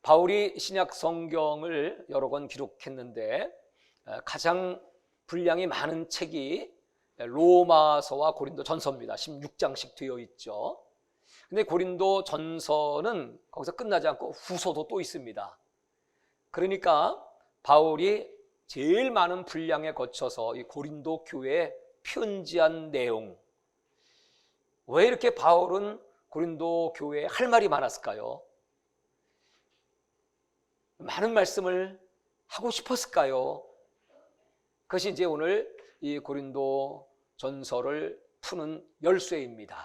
바울이 신약 성경을 여러 권 기록했는데 가장 분량이 많은 책이 로마서와 고린도 전서입니다. 16장씩 되어 있죠. 근데 고린도 전서는 거기서 끝나지 않고 후서도 또 있습니다. 그러니까 바울이 제일 많은 분량에 거쳐서 이 고린도 교회에 편지한 내용, 왜 이렇게 바울은 고린도 교회에 할 말이 많았을까요? 많은 말씀을 하고 싶었을까요? 그것이 이제 오늘 이 고린도 전서를 푸는 열쇠입니다.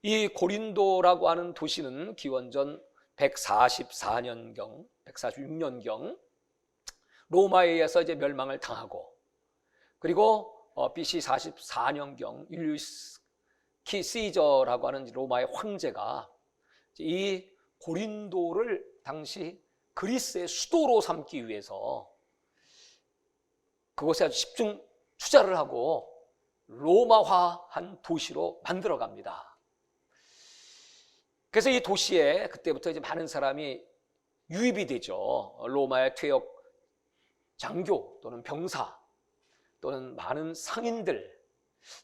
이 고린도라고 하는 도시는 기원전 144년경, 146년경 로마에 의해서 이제 멸망을 당하고, 그리고 BC 44년경 율리우스 시저라고 하는 로마의 황제가 이 고린도를 당시 그리스의 수도로 삼기 위해서 그곳에 아주 집중 투자를 하고 로마화한 도시로 만들어 갑니다. 그래서 이 도시에 그때부터 이제 많은 사람이 유입이 되죠. 로마의 퇴역 장교 또는 병사 또는 많은 상인들,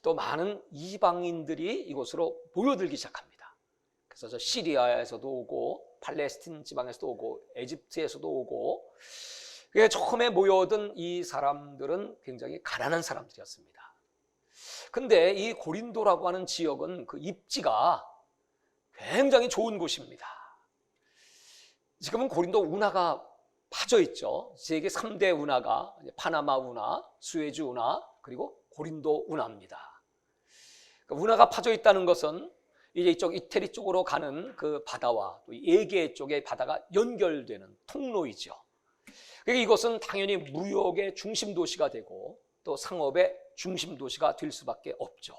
또 많은 이방인들이 이곳으로 모여들기 시작합니다. 그래서 저 시리아에서도 오고 팔레스틴 지방에서도 오고 에집트에서도 오고, 처음에 모여든 이 사람들은 굉장히 가난한 사람들이었습니다. 근데 이 고린도라고 하는 지역은 그 입지가 굉장히 좋은 곳입니다. 지금은 고린도 운하가 파져 있죠. 세계 3대 운하가 파나마 운하, 수에즈 운하, 그리고 고린도 운하입니다. 운하가 파져 있다는 것은 이제 이쪽 이태리 쪽으로 가는 그 바다와 또 에게 쪽의 바다가 연결되는 통로이죠. 그러니까 이것은 당연히 무역의 중심 도시가 되고 또 상업의 중심 도시가 될 수밖에 없죠.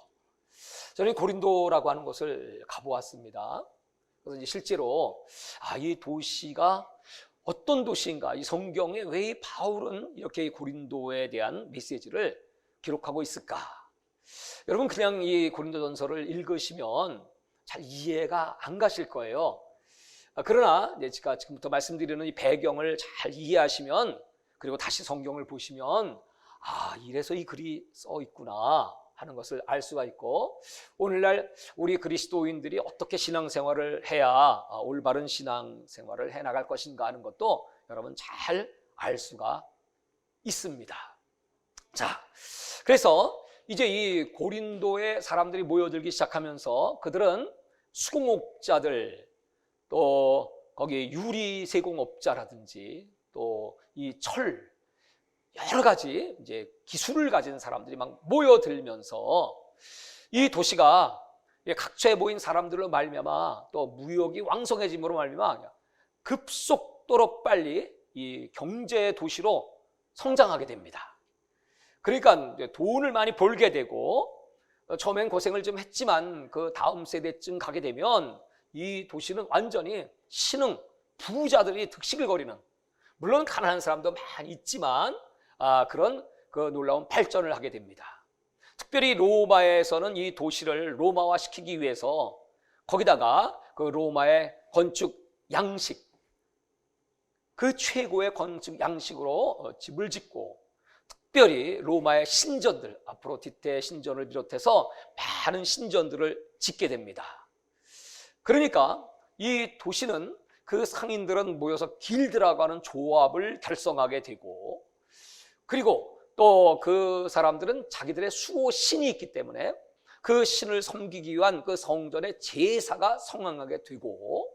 저는 고린도라고 하는 곳을 가보았습니다. 그래서 이제 실제로 이 도시가 어떤 도시인가, 이 성경에 왜 이 바울은 이렇게 고린도에 대한 메시지를 기록하고 있을까? 여러분 그냥 이 고린도전서를 읽으시면 잘 이해가 안 가실 거예요. 그러나 제가 지금부터 말씀드리는 이 배경을 잘 이해하시면, 그리고 다시 성경을 보시면 이래서 이 글이 써 있구나 하는 것을 알 수가 있고, 오늘날 우리 그리스도인들이 어떻게 신앙생활을 해야 올바른 신앙생활을 해나갈 것인가 하는 것도 여러분 잘 알 수가 있습니다. 자, 그래서 이제 이 고린도에 사람들이 모여들기 시작하면서 그들은 수공업자들, 또 거기 유리 세공업자라든지 또 이 철, 여러 가지 이제 기술을 가진 사람들이 막 모여들면서 이 도시가 각처에 모인 사람들로 말미암아 또 무역이 왕성해짐으로 말미암아 급속도로 빨리 이 경제 도시로 성장하게 됩니다. 그러니까 돈을 많이 벌게 되고, 처음엔 고생을 좀 했지만 그 다음 세대쯤 가게 되면 이 도시는 완전히 신흥 부자들이 득식을 거리는, 물론 가난한 사람도 많이 있지만 그런 그 놀라운 발전을 하게 됩니다. 특별히 로마에서는 이 도시를 로마화시키기 위해서 거기다가 그 로마의 건축 양식, 그 최고의 건축 양식으로 집을 짓고, 특별히 로마의 신전들, 아프로디테 신전을 비롯해서 많은 신전들을 짓게 됩니다. 그러니까 이 도시는 그 상인들은 모여서 길드라고 하는 조합을 결성하게 되고, 그리고 또 그 사람들은 자기들의 수호신이 있기 때문에 그 신을 섬기기 위한 그 성전의 제사가 성행하게 되고,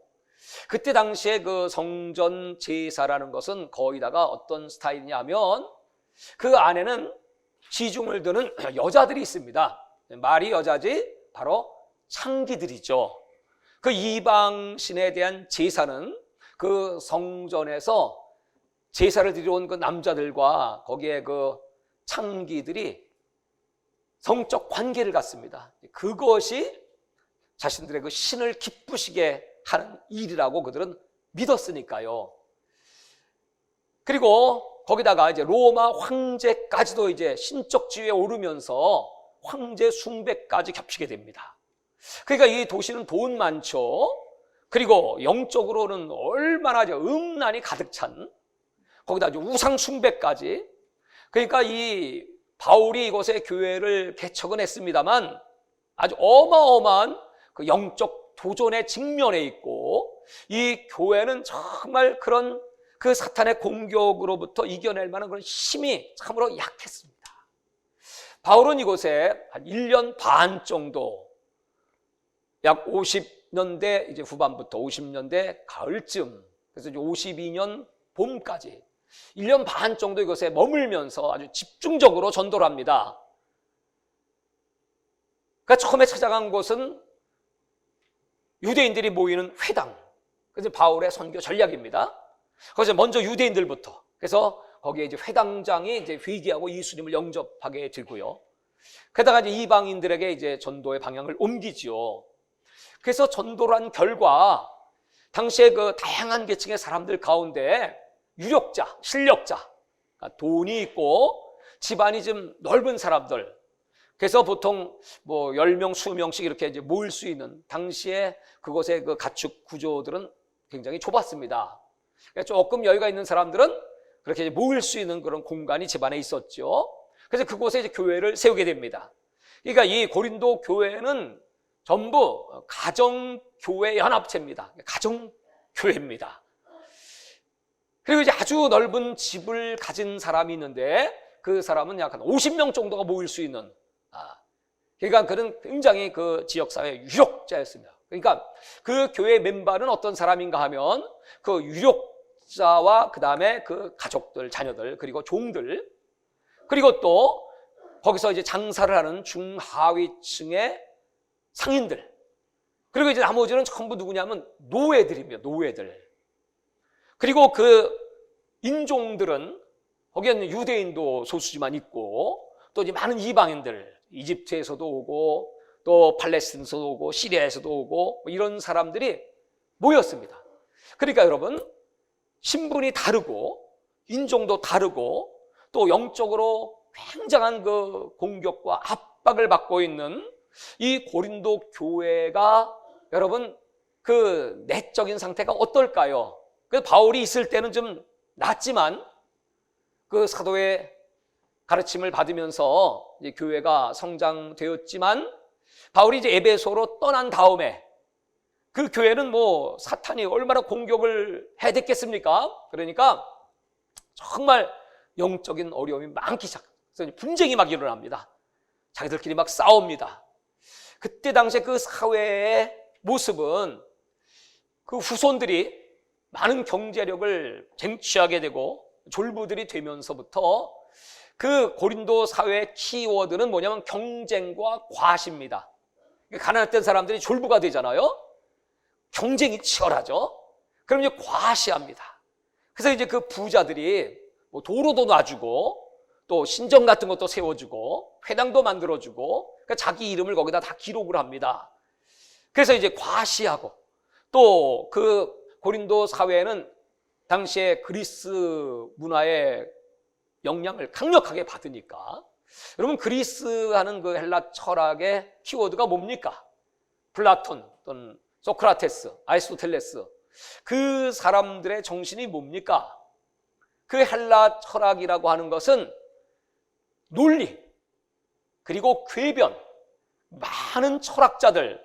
그때 당시에 그 성전 제사라는 것은 거의다가 어떤 스타일이냐면 그 안에는 지중을 드는 여자들이 있습니다. 말이 여자지 바로 창기들이죠. 그 이방신에 대한 제사는 그 성전에서 제사를 드리러 온 그 남자들과 거기에 그 창기들이 성적 관계를 갖습니다. 그것이 자신들의 그 신을 기쁘시게 하는 일이라고 그들은 믿었으니까요. 그리고 거기다가 이제 로마 황제까지도 이제 신적 지위에 오르면서 황제 숭배까지 겹치게 됩니다. 그러니까 이 도시는 돈 많죠. 그리고 영적으로는 얼마나 음란이 가득 찬, 거기다 아주 우상 숭배까지. 그러니까 이 바울이 이곳에 교회를 개척은 했습니다만 아주 어마어마한 그 영적 도전에 직면해 있고, 이 교회는 정말 그런 그 사탄의 공격으로부터 이겨낼 만한 그런 힘이 참으로 약했습니다. 바울은 이곳에 한 1년 반 정도, 약 50년대 이제 후반부터 50년대 가을쯤, 그래서 이제 52년 봄까지 1년 반 정도 이곳에 머물면서 아주 집중적으로 전도를 합니다. 그러니까 처음에 찾아간 곳은 유대인들이 모이는 회당. 그래서 바울의 선교 전략입니다. 그래서 먼저 유대인들부터. 그래서 거기에 이제 회당장이 이제 회개하고 예수님을 영접하게 되고요. 게다가 이제 이방인들에게 이제 전도의 방향을 옮기지요. 그래서 전도를 한 결과 당시에 그 다양한 계층의 사람들 가운데 유력자, 실력자, 그러니까 돈이 있고 집안이 좀 넓은 사람들, 그래서 보통 뭐 10명, 20명씩 이렇게 이제 모일 수 있는 당시에 그곳의 그 가축 구조들은 굉장히 좁았습니다. 그러니까 조금 여유가 있는 사람들은 그렇게 모일 수 있는 그런 공간이 집안에 있었죠. 그래서 그곳에 이제 교회를 세우게 됩니다. 그러니까 이 고린도 교회는 전부 가정교회 연합체입니다. 가정교회입니다. 그리고 이제 아주 넓은 집을 가진 사람이 있는데 그 사람은 약 한 50명 정도가 모일 수 있는, 그러니까 그는 굉장히 그 지역사회 유력자였습니다. 그러니까 그 교회 멤버는 어떤 사람인가 하면 그 유력자와 그 다음에 그 가족들, 자녀들, 그리고 종들, 그리고 또 거기서 이제 장사를 하는 중하위층의 상인들, 그리고 이제 나머지는 전부 누구냐면 노예들입니다. 노예들. 그리고 그 인종들은 거기에는 유대인도 소수지만 있고 또 이제 많은 이방인들, 이집트에서도 오고 또 팔레스틴에서도 오고 시리아에서도 오고 뭐 이런 사람들이 모였습니다. 그러니까 여러분, 신분이 다르고 인종도 다르고 또 영적으로 굉장한 그 공격과 압박을 받고 있는 이 고린도 교회가 여러분 그 내적인 상태가 어떨까요? 그래서 바울이 있을 때는 좀 낫지만 그 사도의 가르침을 받으면서 이제 교회가 성장되었지만 바울이 이제 에베소로 떠난 다음에 그 교회는 뭐 사탄이 얼마나 공격을 해댔겠습니까? 그러니까 정말 영적인 어려움이 많기 시작해서 분쟁이 막 일어납니다. 자기들끼리 막 싸웁니다. 그때 당시에 그 사회의 모습은 그 후손들이 많은 경제력을 쟁취하게 되고 졸부들이 되면서부터 그 고린도 사회의 키워드는 뭐냐면 경쟁과 과시입니다. 가난했던 사람들이 졸부가 되잖아요. 경쟁이 치열하죠. 그럼 이제 과시합니다. 그래서 이제 그 부자들이 뭐 도로도 놔주고 또 신전 같은 것도 세워주고 회당도 만들어주고 그러니까 자기 이름을 거기다 다 기록을 합니다. 그래서 이제 과시하고 또 그 고린도 사회는 당시에 그리스 문화의 영향을 강력하게 받으니까 여러분 그리스 하는 그 헬라 철학의 키워드가 뭡니까? 플라톤 또는 소크라테스, 아리스토텔레스 그 사람들의 정신이 뭡니까? 그 헬라 철학이라고 하는 것은 논리 그리고 궤변, 많은 철학자들,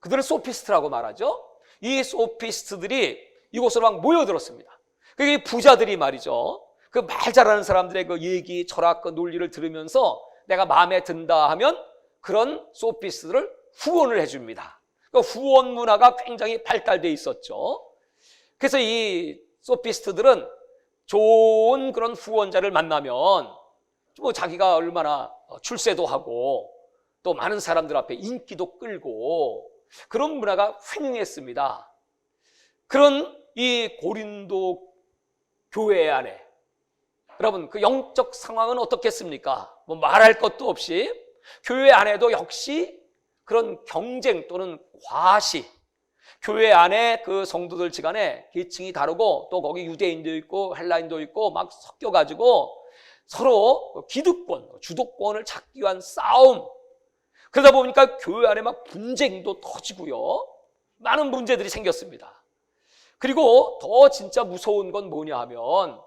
그들을 소피스트라고 말하죠. 이 소피스트들이 이곳으로 막 모여들었습니다. 그게 부자들이 말이죠. 그 말 잘하는 사람들의 그 얘기, 철학, 그 논리를 들으면서 내가 마음에 든다 하면 그런 소피스트를 후원을 해줍니다. 그 후원 문화가 굉장히 발달되어 있었죠. 그래서 이 소피스트들은 좋은 그런 후원자를 만나면 뭐 자기가 얼마나 출세도 하고 또 많은 사람들 앞에 인기도 끌고 그런 문화가 횡행했습니다. 그런 이 고린도 교회 안에 여러분 그 영적 상황은 어떻겠습니까? 뭐 말할 것도 없이 교회 안에도 역시 그런 경쟁 또는 과시, 교회 안에 그 성도들 지간에 계층이 다르고 또 거기 유대인도 있고 헬라인도 있고 막 섞여가지고 서로 기득권, 주도권을 찾기 위한 싸움. 그러다 보니까 교회 안에 막 분쟁도 터지고요. 많은 문제들이 생겼습니다. 그리고 더 진짜 무서운 건 뭐냐 하면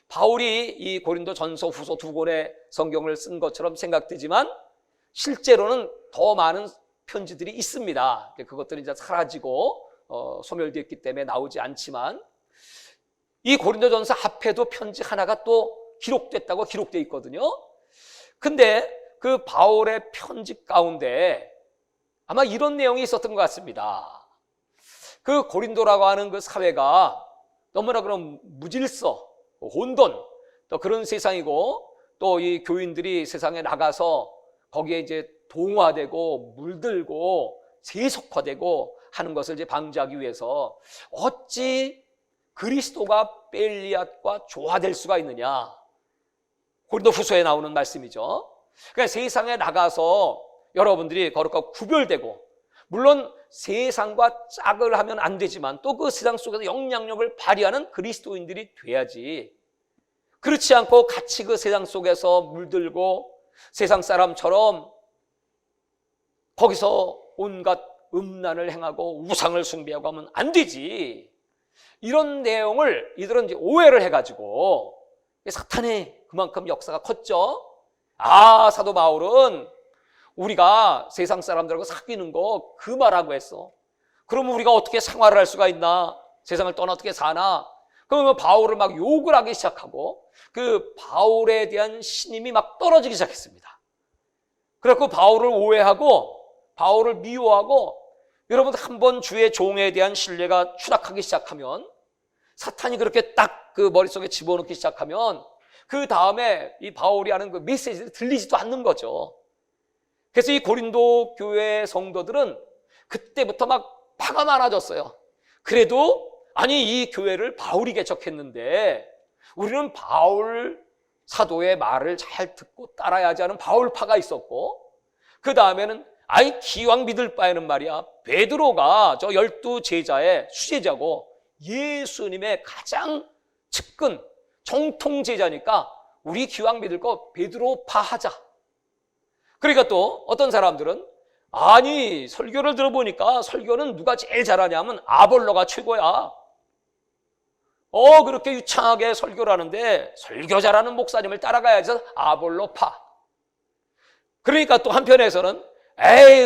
바울이 이 고린도 전서 후서 두 권의 성경을 쓴 것처럼 생각되지만 실제로는 더 많은 편지들이 있습니다. 그것들이 이제 사라지고 소멸되었기 때문에 나오지 않지만 이 고린도 전서 앞에도 편지 하나가 또 기록됐다고 기록되어 있거든요. 근데 그 바울의 편지 가운데 아마 이런 내용이 있었던 것 같습니다. 그 고린도라고 하는 그 사회가 너무나 그런 무질서, 혼돈, 또 그런 세상이고 또 이 교인들이 세상에 나가서 거기에 이제 동화되고 물들고 세속화되고 하는 것을 이제 방지하기 위해서 어찌 그리스도가 벨리앗과 조화될 수가 있느냐. 고린도 후서에 나오는 말씀이죠. 그러니까 세상에 나가서 여러분들이 거룩하고 구별되고 물론 세상과 짝을 하면 안 되지만 또 그 세상 속에서 영향력을 발휘하는 그리스도인들이 돼야지. 그렇지 않고 같이 그 세상 속에서 물들고 세상 사람처럼 거기서 온갖 음란을 행하고 우상을 숭배하고 하면 안 되지. 이런 내용을 이들은 이제 오해를 해가지고 사탄의 그만큼 역사가 컸죠. 사도 바울은 우리가 세상 사람들하고 사귀는 거 금하라고 했어. 그러면 우리가 어떻게 생활을 할 수가 있나? 세상을 떠나 어떻게 사나? 그러면 바울을 막 욕을 하기 시작하고 그 바울에 대한 신임이 막 떨어지기 시작했습니다. 그래서 바울을 오해하고 바울을 미워하고 여러분 한번 주의 종에 대한 신뢰가 추락하기 시작하면 사탄이 그렇게 딱 그 머릿속에 집어넣기 시작하면 그 다음에 이 바울이 하는 그 메시지들이 들리지도 않는 거죠. 그래서 이 고린도 교회 성도들은 그때부터 막 화가 많아졌어요. 그래도 아니 이 교회를 바울이 개척했는데 우리는 바울 사도의 말을 잘 듣고 따라야지 하는 바울파가 있었고 그 다음에는 기왕 믿을 바에는 말이야 베드로가 저 12 제자의 수제자고 예수님의 가장 측근 정통 제자니까 우리 기왕 믿을 거 베드로파 하자. 그러니까 또 어떤 사람들은 아니 설교를 들어보니까 설교는 누가 제일 잘하냐면 아볼로가 최고야. 그렇게 유창하게 설교를 하는데 설교 잘하는 목사님을 따라가야지 아볼로파. 그러니까 또 한편에서는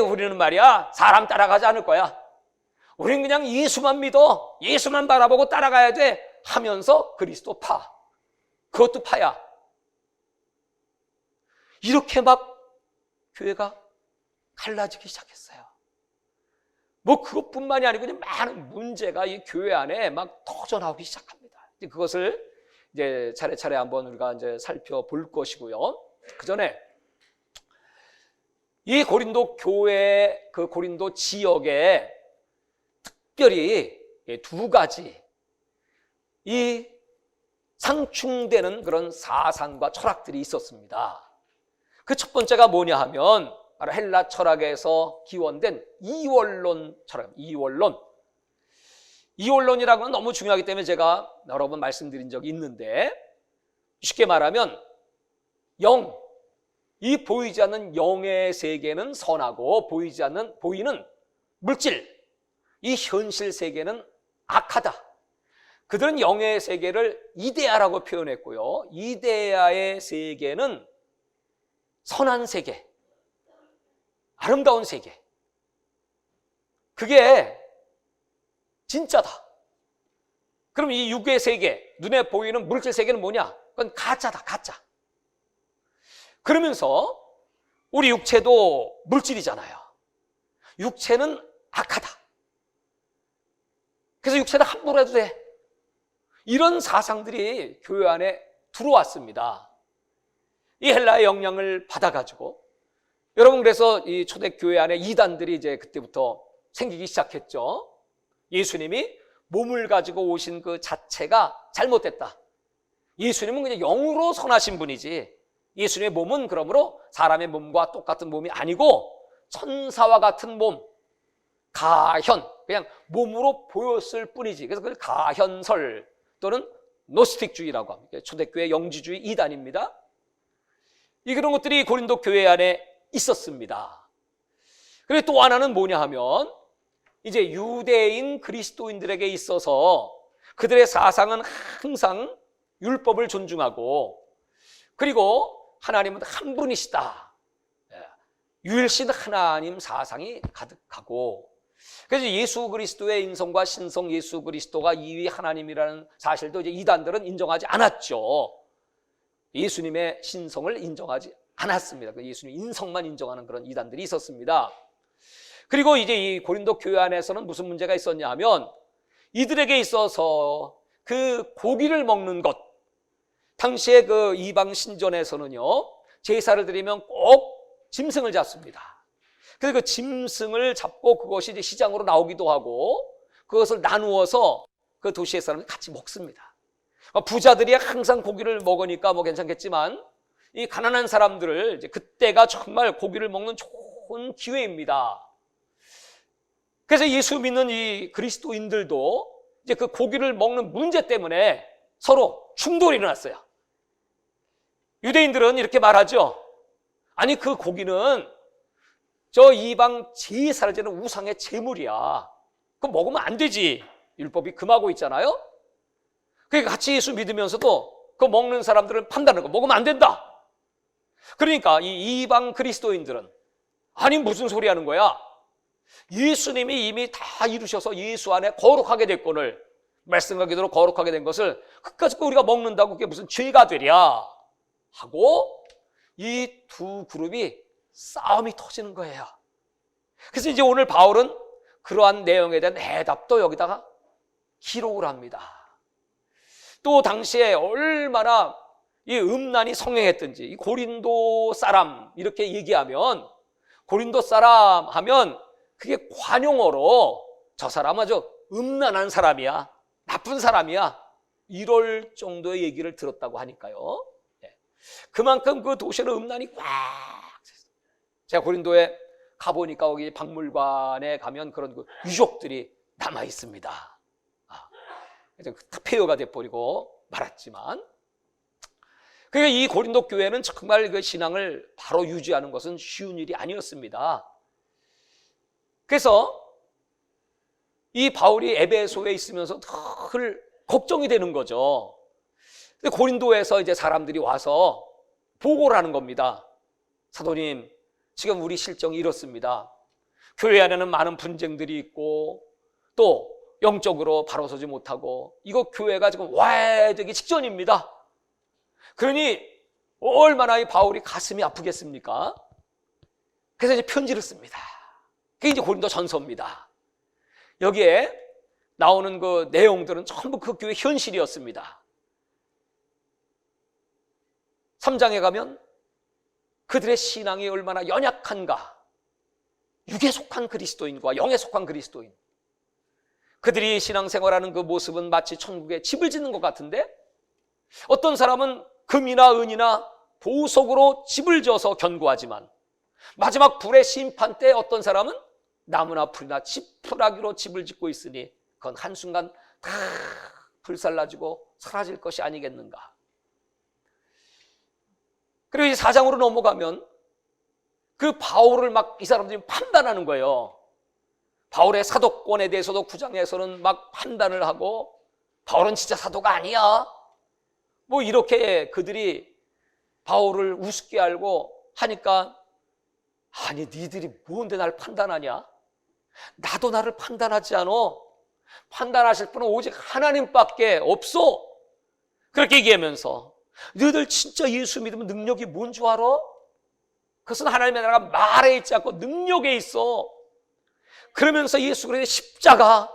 우리는 말이야 사람 따라가지 않을 거야. 우리는 그냥 예수만 믿어. 예수만 바라보고 따라가야 돼 하면서 그리스도파. 그것도 파야. 이렇게 막 교회가 갈라지기 시작했어요. 뭐 그것뿐만이 아니고 그냥 많은 문제가 이 교회 안에 막 터져나오기 시작합니다. 그것을 이제 차례차례 한번 우리가 이제 살펴볼 것이고요. 그 전에 이 고린도 교회 그 고린도 지역에 특별히 두 가지 이 상충되는 그런 사상과 철학들이 있었습니다. 그 첫 번째가 뭐냐 하면 바로 헬라 철학에서 기원된 이원론 철학, 이원론이라고 하는 너무 중요하기 때문에 제가 여러 번 말씀드린 적이 있는데 쉽게 말하면 이 보이지 않는 영의 세계는 선하고 보이는 물질, 이 현실 세계는 악하다. 그들은 영의 세계를 이데아라고 표현했고요. 이데아의 세계는 선한 세계, 아름다운 세계. 그게 진짜다. 그럼 이 육의 세계, 눈에 보이는 물질 세계는 뭐냐? 그건 가짜다, 가짜. 그러면서 우리 육체도 물질이잖아요. 육체는 악하다. 그래서 육체는 함부로 해도 돼. 이런 사상들이 교회 안에 들어왔습니다. 이 헬라의 영향을 받아가지고 여러분 그래서 이 초대교회 안에 이단들이 이제 그때부터 생기기 시작했죠. 예수님이 몸을 가지고 오신 그 자체가 잘못됐다. 예수님은 그냥 영으로 선하신 분이지 예수님의 몸은 그러므로 사람의 몸과 똑같은 몸이 아니고 천사와 같은 몸, 가현, 그냥 몸으로 보였을 뿐이지. 그래서 그걸 가현설 또는 노스틱주의라고 합니다. 초대교회 영지주의 이단입니다. 이런 것들이 고린도 교회 안에 있었습니다. 그리고 또 하나는 뭐냐 하면 이제 유대인 그리스도인들에게 있어서 그들의 사상은 항상 율법을 존중하고, 그리고 하나님은 한 분이시다, 유일신 하나님 사상이 가득하고, 그래서 예수 그리스도의 인성과 신성 예수 그리스도가 이위 하나님이라는 사실도 이제 이단들은 인정하지 않았죠. 예수님의 신성을 인정하지 않았습니다. 예수님 인성만 인정하는 그런 이단들이 있었습니다. 그리고 이제 이 고린도 교회 안에서는 무슨 문제가 있었냐 하면, 이들에게 있어서 그 고기를 먹는 것, 당시에 그 이방 신전에서는요, 제사를 드리면 꼭 짐승을 잡습니다. 그래서 그 짐승을 잡고 그것이 이제 시장으로 나오기도 하고, 그것을 나누어서 그 도시의 사람들이 같이 먹습니다. 부자들이 항상 고기를 먹으니까 뭐 괜찮겠지만, 이 가난한 사람들을 이제 그때가 정말 고기를 먹는 좋은 기회입니다. 그래서 예수 믿는 이 그리스도인들도 이제 그 고기를 먹는 문제 때문에 서로 충돌이 일어났어요. 유대인들은 이렇게 말하죠. 아니, 그 고기는 저 이방 제사를 지는 우상의 제물이야. 그거 먹으면 안 되지. 율법이 금하고 있잖아요. 그러니까 같이 예수 믿으면서도 그 먹는 사람들은 판단하는 거 먹으면 안 된다. 그러니까 이 이방 그리스도인들은 아니 무슨 소리 하는 거야? 예수님이 이미 다 이루셔서 예수 안에 거룩하게 됐거늘, 말씀과 기도로 거룩하게 된 것을 그까짓 거 우리가 먹는다고 그게 무슨 죄가 되랴 하고 이 두 그룹이 싸움이 터지는 거예요. 그래서 이제 오늘 바울은 그러한 내용에 대한 해답도 여기다가 기록을 합니다. 또 당시에 얼마나 이 음란이 성행했든지, 이 고린도 사람 이렇게 얘기하면, 고린도 사람 하면 그게 관용어로 저 사람 아주 음란한 사람이야, 나쁜 사람이야, 이럴 정도의 얘기를 들었다고 하니까요. 그만큼 그 도시는 음란이 꽉 찼어요. 제가 고린도에 가보니까 거기 박물관에 가면 그런 그 유적들이 남아 있습니다. 다 폐허가 돼버리고 말았지만, 그러니까 이 고린도 교회는 정말 그 신앙을 바로 유지하는 것은 쉬운 일이 아니었습니다. 그래서 이 바울이 에베소에 있으면서 늘 걱정이 되는 거죠. 근데 고린도에서 이제 사람들이 와서 보고를 하는 겁니다. 사도님, 지금 우리 실정이 이렇습니다. 교회 안에는 많은 분쟁들이 있고, 또 영적으로 바로 서지 못하고, 이거 교회가 지금 와야 되기 직전입니다. 그러니 얼마나 이 바울이 가슴이 아프겠습니까? 그래서 이제 편지를 씁니다. 그게 이제 고린도 전서입니다. 여기에 나오는 그 내용들은 전부 그 교회 현실이었습니다. 3장에 가면 그들의 신앙이 얼마나 연약한가, 육에 속한 그리스도인과 영에 속한 그리스도인, 그들이 신앙생활하는 그 모습은 마치 천국에 집을 짓는 것 같은데, 어떤 사람은 금이나 은이나 보석으로 집을 지어서 견고하지만 마지막 불의 심판 때 어떤 사람은 나무나 풀이나 지푸라기로 집을 짓고 있으니 그건 한순간 다 불살라지고 사라질 것이 아니겠는가. 그리고 이 4장으로 넘어가면 그 바울을 막 이 사람들이 판단하는 거예요. 바울의 사도권에 대해서도 9장에서는 막 판단을 하고, 바울은 진짜 사도가 아니야, 뭐 이렇게 그들이 바울을 우습게 알고 하니까, 아니 니들이 뭔데 날 판단하냐? 나도 나를 판단하지 않아. 판단하실 분은 오직 하나님밖에 없어. 그렇게 얘기하면서, 너희들 진짜 예수 믿으면 능력이 뭔 줄 알아? 그것은 하나님의 나라가 말에 있지 않고 능력에 있어. 그러면서 예수 그리스도의 십자가,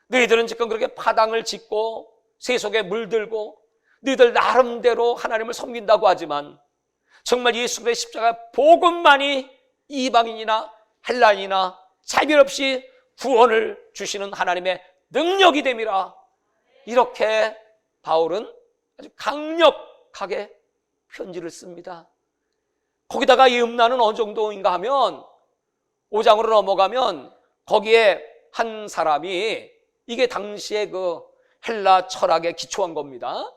너희들은 지금 그렇게 파당을 짓고 세속에 물들고 너희들 나름대로 하나님을 섬긴다고 하지만, 정말 예수 그리스도의 십자가 복음만이 이방인이나 헬라인이나 차별 없이 구원을 주시는 하나님의 능력이 됨이라. 이렇게 바울은 아주 강력하게 편지를 씁니다. 거기다가 이 음란은 어느 정도인가 하면 5장으로 넘어가면 거기에 한 사람이, 이게 당시에 그 헬라 철학에 기초한 겁니다.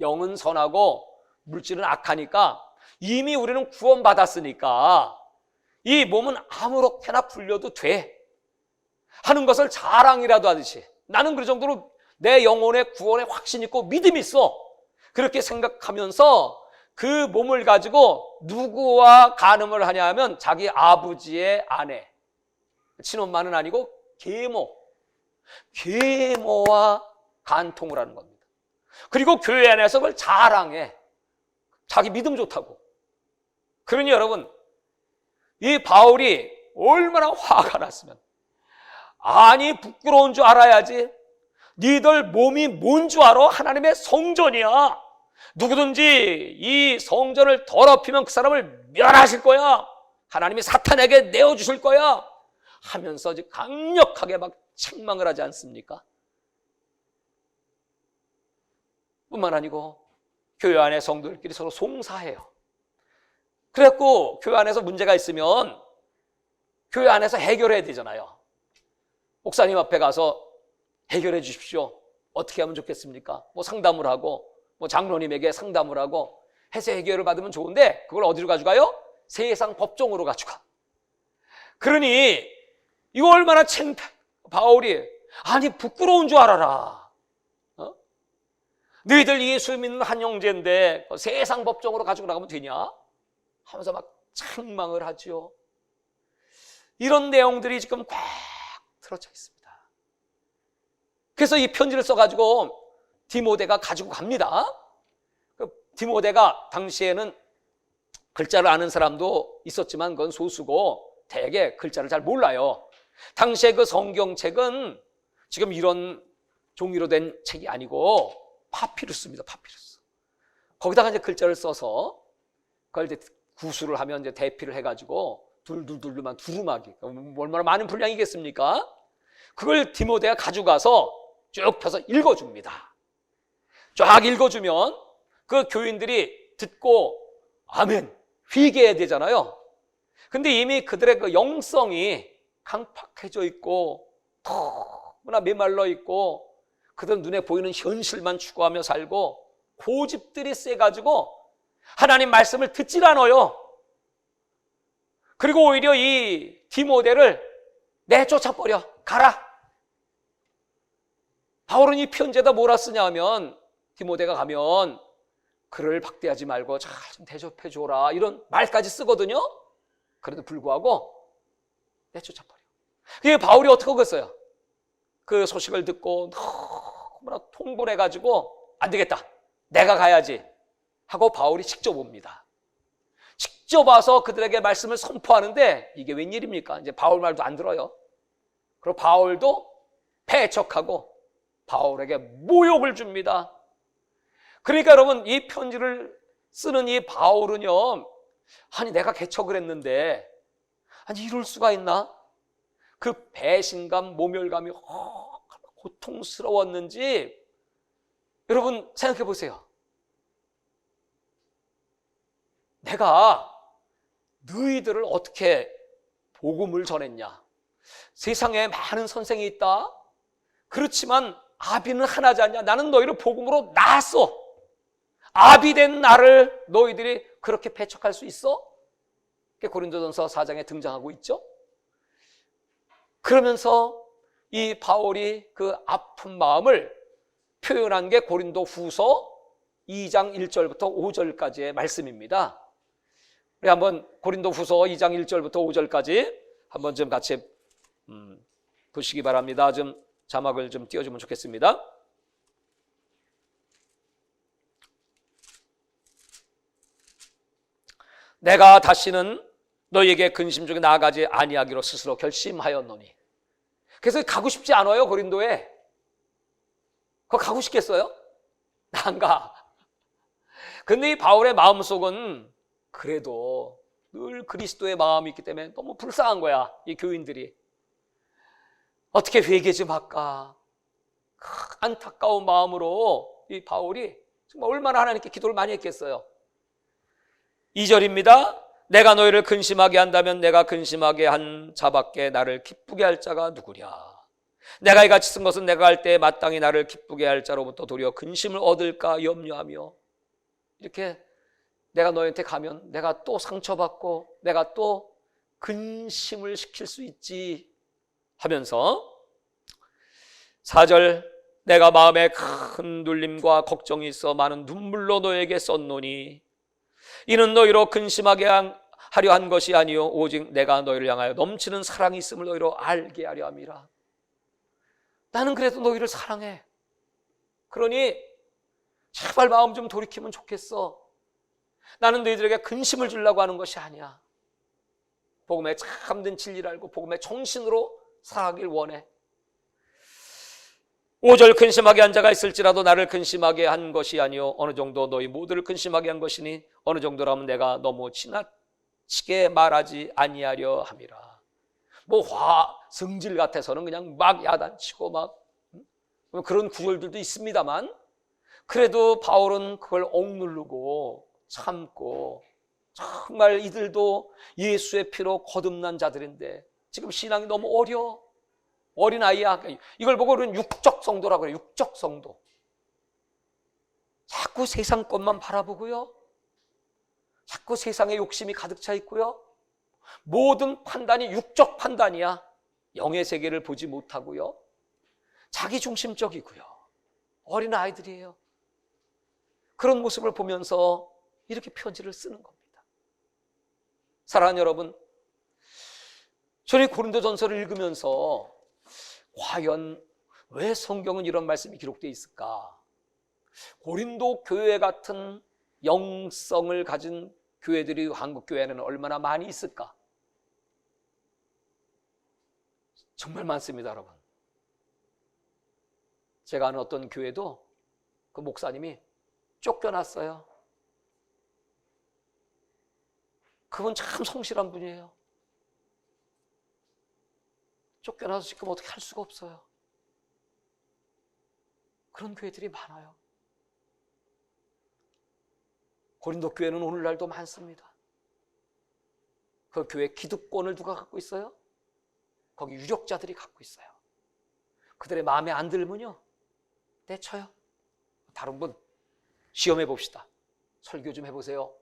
영은 선하고 물질은 악하니까 이미 우리는 구원받았으니까 이 몸은 아무렇게나 불려도 돼. 하는 것을 자랑이라도 하듯이 나는 그 정도로 내 영혼의 구원에 확신 있고 믿음이 있어. 그렇게 생각하면서 그 몸을 가지고 누구와 간음을 하냐 하면 자기 아버지의 아내, 친엄마는 아니고 계모와 간통을 하는 겁니다. 그리고 교회 안에서 그걸 자랑해. 자기 믿음 좋다고. 그러니 여러분, 이 바울이 얼마나 화가 났으면, 아니 부끄러운 줄 알아야지. 니들 몸이 뭔 줄 알아? 하나님의 성전이야. 누구든지 이 성전을 더럽히면 그 사람을 멸하실 거야. 하나님이 사탄에게 내어주실 거야 하면서 강력하게 막 책망을 하지 않습니까? 뿐만 아니고 교회 안에 성도들끼리 서로 송사해요. 그래갖고 교회 안에서 문제가 있으면 교회 안에서 해결해야 되잖아요. 목사님 앞에 가서 해결해 주십시오. 어떻게 하면 좋겠습니까? 뭐 상담을 하고 뭐 장로님에게 상담을 하고 해서 해결을 받으면 좋은데 그걸 어디로 가져가요? 세상 법정으로 가져가. 그러니 이거 얼마나 바울이 아니 부끄러운 줄 알아라. 너희들 예수 믿는 한 형제인데 세상 법정으로 가지고 나가면 되냐? 하면서 막 책망을 하죠. 이런 내용들이 지금 꽉 들어차 있습니다. 그래서 이 편지를 써가지고 디모데가 가지고 갑니다. 디모데가 당시에는 글자를 아는 사람도 있었지만 그건 소수고 대개 글자를 잘 몰라요. 당시에 그 성경책은 지금 이런 종이로 된 책이 아니고 파피루스입니다. 파피루스. 거기다가 이제 글자를 써서 그걸 이제 구술을 하면 이제 대피를 해가지고 둘둘둘만 두루마기. 얼마나 많은 분량이겠습니까? 그걸 디모데가 가져가서 쭉 펴서 읽어줍니다. 쫙 읽어주면 그 교인들이 듣고 아멘 회개해야 되잖아요. 근데 이미 그들의 그 영성이 강팍해져 있고 너무나 메말라 있고 그들 눈에 보이는 현실만 추구하며 살고 고집들이 세가지고 하나님 말씀을 듣질 않아요. 그리고 오히려 이 디모데를 내쫓아버려. 가라. 바울은 이 편지에다 뭐라 쓰냐 하면 디모데가 가면 그를 박대하지 말고 잘 좀 대접해줘라 이런 말까지 쓰거든요. 그래도 불구하고 내쫓아버려. 그게 바울이 어떻게 하겠어요? 그 소식을 듣고 너무나 통분해가지고 안 되겠다. 내가 가야지 하고 바울이 직접 옵니다. 직접 와서 그들에게 말씀을 선포하는데 이게 웬일입니까? 이제 바울 말도 안 들어요. 그리고 바울도 배척하고 바울에게 모욕을 줍니다. 그러니까 여러분 이 편지를 쓰는 이 바울은요, 아니 내가 개척을 했는데 아니 이럴 수가 있나? 그 배신감, 모멸감이 고통스러웠는지 여러분 생각해 보세요. 내가 너희들을 어떻게 복음을 전했냐? 세상에 많은 선생이 있다. 그렇지만 아비는 하나지 않냐? 나는 너희를 복음으로 낳았어. 아비 된 나를 너희들이 그렇게 배척할 수 있어? 고린도전서 4장에 등장하고 있죠. 그러면서 이 바울이 그 아픈 마음을 표현한 게 고린도 후서 2장 1절부터 5절까지의 말씀입니다. 우리 한번 고린도 후서 2장 1절부터 5절까지 한번 좀 같이 보시기 바랍니다. 좀 자막을 좀 띄워주면 좋겠습니다. 내가 다시는 너희에게 근심 중에 나아가지 아니하기로 스스로 결심하였노니. 그래서 가고 싶지 않아요. 고린도에. 그거 가고 싶겠어요? 나 안 가. 근데 이 바울의 마음속은 그래도 늘 그리스도의 마음이 있기 때문에 너무 불쌍한 거야. 이 교인들이. 어떻게 회개 좀 할까? 안타까운 마음으로 이 바울이 정말 얼마나 하나님께 기도를 많이 했겠어요. 2절입니다. 내가 너희를 근심하게 한다면 내가 근심하게 한 자밖에 나를 기쁘게 할 자가 누구랴. 내가 이같이 쓴 것은 내가 할 때 마땅히 나를 기쁘게 할 자로부터 도리어 근심을 얻을까 염려하며. 이렇게 내가 너희한테 가면 내가 또 상처받고 내가 또 근심을 시킬 수 있지 하면서 4절, 내가 마음에 큰 눌림과 걱정이 있어 많은 눈물로 너에게 썼노니 이는 너희로 근심하게 하려 한 것이 아니요 오직 내가 너희를 향하여 넘치는 사랑이 있음을 너희로 알게 하려 함이라. 나는 그래도 너희를 사랑해. 그러니 제발 마음 좀 돌이키면 좋겠어. 나는 너희들에게 근심을 주려고 하는 것이 아니야. 복음에 참된 진리를 알고 복음의 정신으로 살아가길 원해. 5절, 근심하게 한 자가 있을지라도 나를 근심하게 한 것이 아니요 어느 정도 너희 모두를 근심하게 한 것이니 어느 정도라면 내가 너무 지나치게 말하지 아니하려 함이라. 뭐 성질 같아서는 그냥 막 야단치고 막 그런 구절들도 있습니다만, 그래도 바울은 그걸 억누르고 참고, 정말 이들도 예수의 피로 거듭난 자들인데 지금 신앙이 너무 어린아이야. 이걸 보고 우리는 육적 성도라고 그래요. 육적 성도. 자꾸 세상 것만 바라보고요, 자꾸 세상에 욕심이 가득 차 있고요, 모든 판단이 육적 판단이야. 영의 세계를 보지 못하고요, 자기 중심적이고요. 어린아이들이에요. 그런 모습을 보면서 이렇게 편지를 쓰는 겁니다. 사랑하는 여러분, 저는 고린도전서를 읽으면서 과연 왜 성경은 이런 말씀이 기록되어 있을까? 고린도 교회 같은 영성을 가진 교회들이 한국 교회에는 얼마나 많이 있을까? 정말 많습니다, 여러분. 제가 아는 어떤 교회도 그 목사님이 쫓겨났어요. 그분 참 성실한 분이에요. 쫓겨나서 지금 어떻게 할 수가 없어요. 그런 교회들이 많아요. 고린도 교회는 오늘날도 많습니다. 그 교회 기득권을 누가 갖고 있어요? 거기 유력자들이 갖고 있어요. 그들의 마음에 안 들면요, 내쳐요. 다른 분 시험해 봅시다. 설교 좀 해보세요.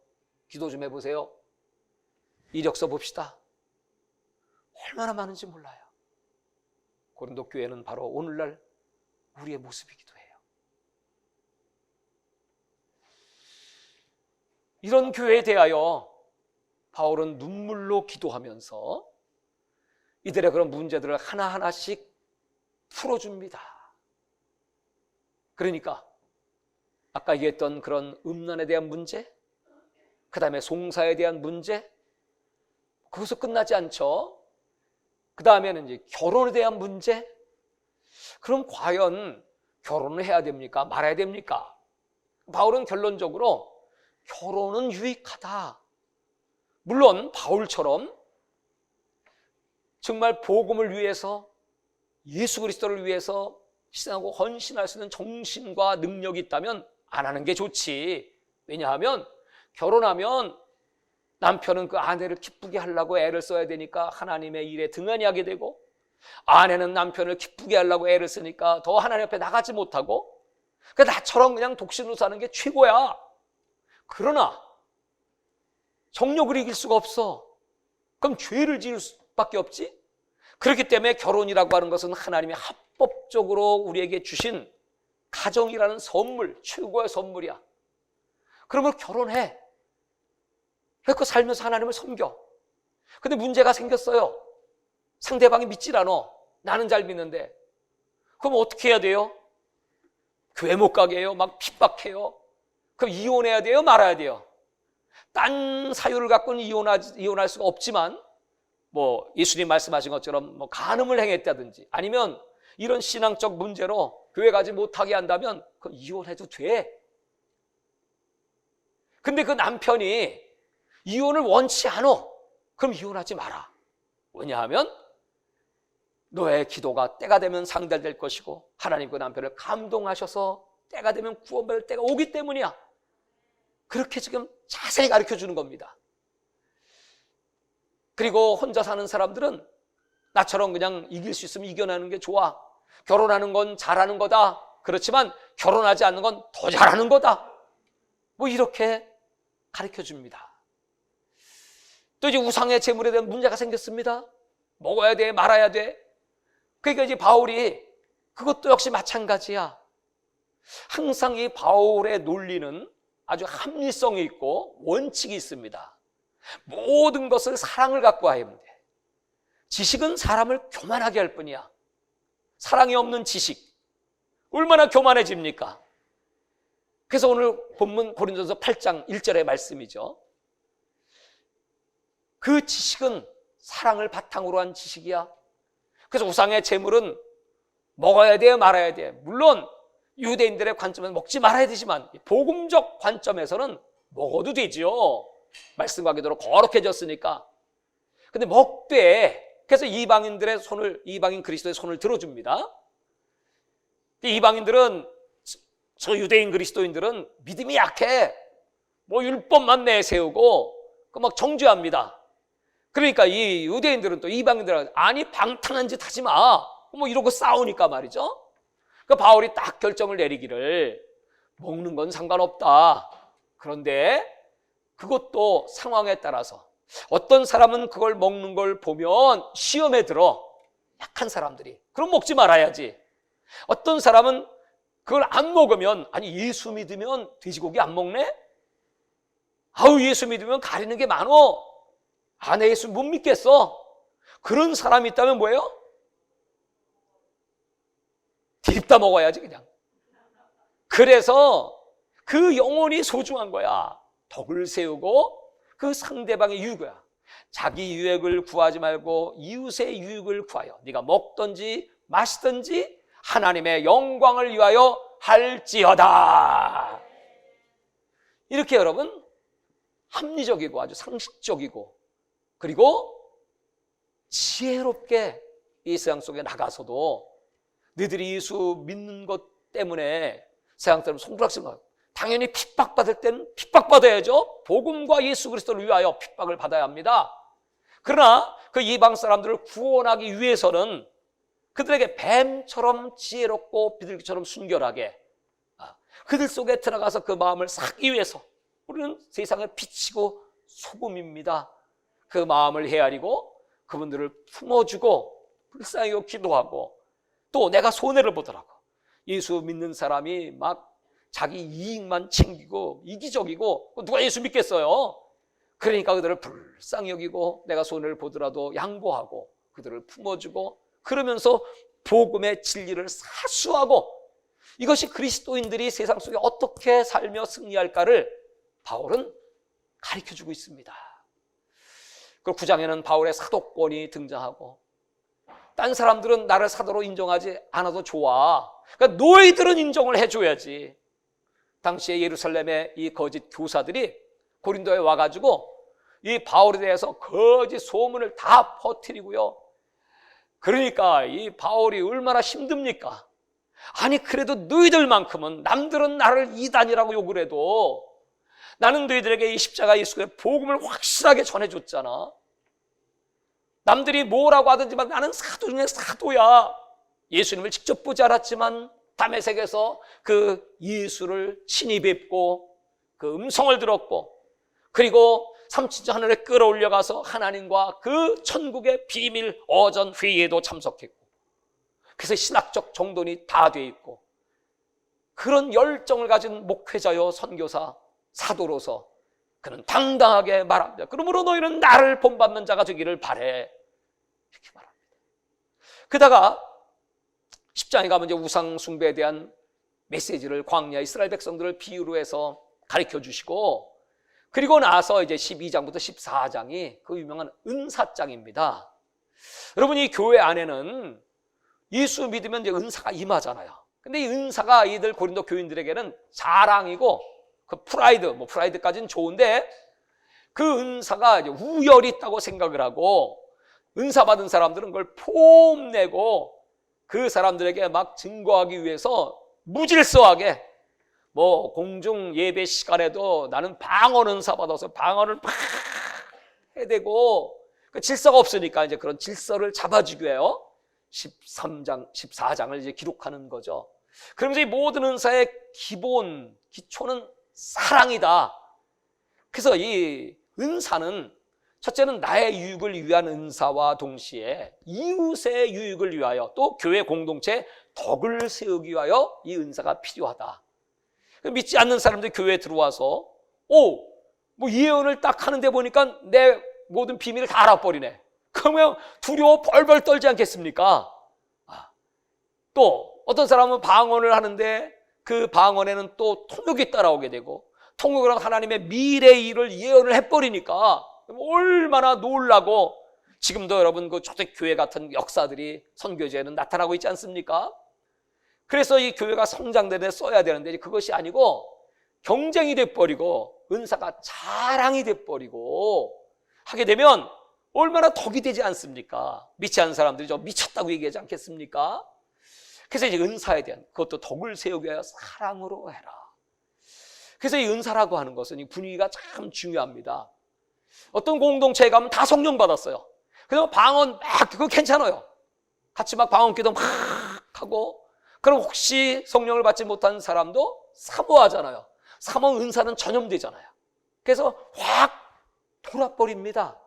기도 좀 해보세요. 이력서 봅시다. 얼마나 많은지 몰라요. 고린도 교회는 바로 오늘날 우리의 모습이기도 해요. 이런 교회에 대하여 바울은 눈물로 기도하면서 이들의 그런 문제들을 하나하나씩 풀어줍니다. 그러니까 아까 얘기했던 그런 음란에 대한 문제, 그 다음에 송사에 대한 문제, 거기서 끝나지 않죠. 그 다음에는 이제 결혼에 대한 문제. 그럼 과연 결혼을 해야 됩니까? 말아야 됩니까? 바울은 결론적으로 결혼은 유익하다. 물론 바울처럼 정말 복음을 위해서, 예수 그리스도를 위해서 희생하고 헌신할 수 있는 정신과 능력이 있다면 안 하는 게 좋지. 왜냐하면 결혼하면 남편은 그 아내를 기쁘게 하려고 애를 써야 되니까 하나님의 일에 등한히 하게 되고, 아내는 남편을 기쁘게 하려고 애를 쓰니까 더 하나님 앞에 나가지 못하고, 그러니까 나처럼 그냥 독신으로 사는 게 최고야. 그러나 정욕을 이길 수가 없어. 그럼 죄를 지을 수밖에 없지. 그렇기 때문에 결혼이라고 하는 것은 하나님이 합법적으로 우리에게 주신 가정이라는 선물, 최고의 선물이야. 그러면 결혼해. 그래서 살면서 하나님을 섬겨. 근데 문제가 생겼어요. 상대방이 믿질 않아. 나는 잘 믿는데. 그럼 어떻게 해야 돼요? 교회 못 가게 해요. 막 핍박해요. 그럼 이혼해야 돼요? 말아야 돼요? 딴 사유를 갖고는 이혼할 수가 없지만, 뭐 예수님 말씀하신 것처럼 뭐 간음을 행했다든지, 아니면 이런 신앙적 문제로 교회 가지 못하게 한다면 그건 이혼해도 돼. 근데 그 남편이 이혼을 원치 않아. 그럼 이혼하지 마라. 왜냐하면 너의 기도가 때가 되면 상달될 것이고, 하나님 그 남편을 감동하셔서 때가 되면 구원받을 때가 오기 때문이야. 그렇게 지금 자세히 가르쳐 주는 겁니다. 그리고 혼자 사는 사람들은 나처럼 그냥 이길 수 있으면 이겨내는 게 좋아. 결혼하는 건 잘하는 거다. 그렇지만 결혼하지 않는 건 더 잘하는 거다. 뭐 이렇게 가르쳐 줍니다. 또 이제 우상의 제물에 대한 문제가 생겼습니다. 먹어야 돼, 말아야 돼. 그러니까 이제 바울이 그것도 역시 마찬가지야. 항상 이 바울의 논리는 아주 합리성이 있고 원칙이 있습니다. 모든 것을 사랑을 갖고 해야 돼. 지식은 사람을 교만하게 할 뿐이야. 사랑이 없는 지식 얼마나 교만해집니까? 그래서 오늘 본문 고린도서 8장 1절의 말씀이죠. 그 지식은 사랑을 바탕으로 한 지식이야. 그래서 우상의 제물은 먹어야 돼, 말아야 돼. 물론 유대인들의 관점에서 먹지 말아야 되지만 복음적 관점에서는 먹어도 되지요. 말씀과 기도로 거룩해졌으니까. 근데 먹되, 그래서 이방인 그리스도의 손을 들어줍니다. 이방인들은, 저 유대인 그리스도인들은 믿음이 약해. 뭐 율법만 내세우고 막 정죄합니다. 그러니까 이 유대인들은 또 이방인들은 아니 방탕한 짓 하지 마. 뭐 이러고 싸우니까 말이죠. 그 바울이 딱 결정을 내리기를 먹는 건 상관없다. 그런데 그것도 상황에 따라서 어떤 사람은 그걸 먹는 걸 보면 시험에 들어. 약한 사람들이. 그럼 먹지 말아야지. 어떤 사람은 그걸 안 먹으면 아니 예수 믿으면 돼지고기 안 먹네? 아우 예수 믿으면 가리는 게 많어. 아, 내 예수 못 믿겠어. 그런 사람이 있다면 뭐예요? 딥다 먹어야지 그냥. 그래서 그 영혼이 소중한 거야. 덕을 세우고 그 상대방의 유익이야. 자기 유익을 구하지 말고 이웃의 유익을 구하여 네가 먹든지 마시든지 하나님의 영광을 위하여 할지어다. 이렇게 여러분 합리적이고 아주 상식적이고 그리고 지혜롭게 이 세상 속에 나가서도 너희들이 예수 믿는 것 때문에 세상 사람 송두락질하고 당연히 핍박받을 때는 핍박받아야죠. 복음과 예수 그리스도를 위하여 핍박을 받아야 합니다. 그러나 그 이방 사람들을 구원하기 위해서는 그들에게 뱀처럼 지혜롭고 비둘기처럼 순결하게 그들 속에 들어가서 그 마음을 사기 위해서 우리는 세상에 비치고 소금입니다. 그 마음을 헤아리고 그분들을 품어주고 불쌍히 여기고 기도하고 또 내가 손해를 보더라고. 예수 믿는 사람이 막 자기 이익만 챙기고 이기적이고 누가 예수 믿겠어요? 그러니까 그들을 불쌍히 여기고 내가 손해를 보더라도 양보하고 그들을 품어주고 그러면서 복음의 진리를 사수하고 이것이 그리스도인들이 세상 속에 어떻게 살며 승리할까를 바울은 가르쳐주고 있습니다. 그 9장에는 바울의 사도권이 등장하고 딴 사람들은 나를 사도로 인정하지 않아도 좋아. 그러니까 너희들은 인정을 해줘야지. 당시에 예루살렘의 이 거짓 교사들이 고린도에 와가지고 이 바울에 대해서 거짓 소문을 다 퍼뜨리고요. 그러니까 이 바울이 얼마나 힘듭니까? 아니 그래도 너희들만큼은 남들은 나를 이단이라고 욕을 해도 나는 너희들에게 이 십자가 예수의 복음을 확실하게 전해줬잖아. 남들이 뭐라고 하든지만 나는 사도 중에 사도야. 예수님을 직접 보지 않았지만 다메섹에서 그 예수를 친히 뵙고 그 음성을 들었고 그리고 삼천자 하늘에 끌어올려가서 하나님과 그 천국의 비밀 어전 회의에도 참석했고 그래서 신학적 정돈이 다 돼 있고 그런 열정을 가진 목회자요 선교사 사도로서 그는 당당하게 말합니다. 그러므로 너희는 나를 본받는 자가 되기를 바래. 이렇게 말합니다. 그다가 10장에 가면 이제 우상 숭배에 대한 메시지를 광야 이스라엘 백성들을 비유로 해서 가르쳐 주시고 그리고 나서 이제 12장부터 14장이 그 유명한 은사장입니다. 여러분 이 교회 안에는 예수 믿으면 이제 은사가 임하잖아요. 근데 이 은사가 이들 고린도 교인들에게는 자랑이고 그 프라이드까지는 좋은데 그 은사가 이제 우열이 있다고 생각을 하고 은사 받은 사람들은 그걸 폼내고 그 사람들에게 막 증거하기 위해서 무질서하게 뭐 공중 예배 시간에도 나는 방언 은사 받아서 방언을 막 해대고 그 질서가 없으니까 이제 그런 질서를 잡아주기 위해요. 13장, 14장을 이제 기록하는 거죠. 그러면서 이 모든 은사의 기초는 사랑이다. 그래서 이 은사는 첫째는 나의 유익을 위한 은사와 동시에 이웃의 유익을 위하여 또 교회 공동체의 덕을 세우기 위하여 이 은사가 필요하다. 믿지 않는 사람들이 교회에 들어와서 뭐 예언을 딱 하는데 보니까 내 모든 비밀을 다 알아버리네. 그러면 두려워 벌벌 떨지 않겠습니까? 또 어떤 사람은 방언을 하는데 그 방언에는 또 통역이 따라오게 되고, 통역을 하면 하나님의 미래의 일을 예언을 해버리니까 얼마나 놀라고, 지금도 여러분 그 초대교회 같은 역사들이 선교제에는 나타나고 있지 않습니까? 그래서 이 교회가 성장되는 데 써야 되는데 그것이 아니고 경쟁이 돼버리고 은사가 자랑이 돼버리고 하게 되면 얼마나 덕이 되지 않습니까? 믿지 않는 사람들이 저 미쳤다고 얘기하지 않겠습니까? 그래서 이제 은사에 대한 그것도 덕을 세우기 위하여 사랑으로 해라. 그래서 이 은사라고 하는 것은 이 분위기가 참 중요합니다. 어떤 공동체에 가면 다 성령 받았어요. 그래서 방언 막 그거 괜찮아요. 같이 막 방언기도 막 하고, 그럼 혹시 성령을 받지 못한 사람도 사모하잖아요. 사모 은사는 전염되잖아요. 그래서 확 돌아버립니다.